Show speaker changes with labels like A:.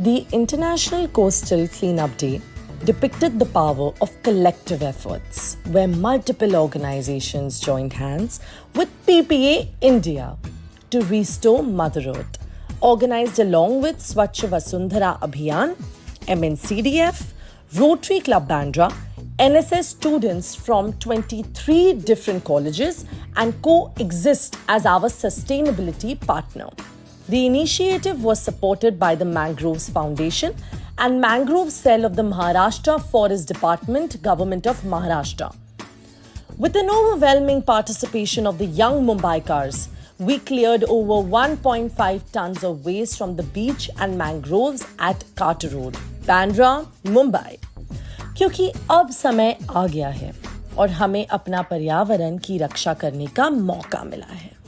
A: The International Coastal Cleanup Day depicted the power of collective efforts, where multiple organizations joined hands with PPA India to restore Mother Earth, organized along with Swachh Vasundhara Abhiyan, MNCDF, Rotary Club Bandra, NSS students from 23 different colleges and coexist as our sustainability partner. The initiative was supported by the Mangroves Foundation and Mangrove Cell of the Maharashtra Forest Department, Government of Maharashtra. With an overwhelming participation of the young Mumbaikars, we cleared over 1.5 tons of waste from the beach and mangroves at Carter Road, Bandra, Mumbai. क्योंकि अब समय आ गया है और हमें अपना पर्यावरण की रक्षा करने का मौका मिला है।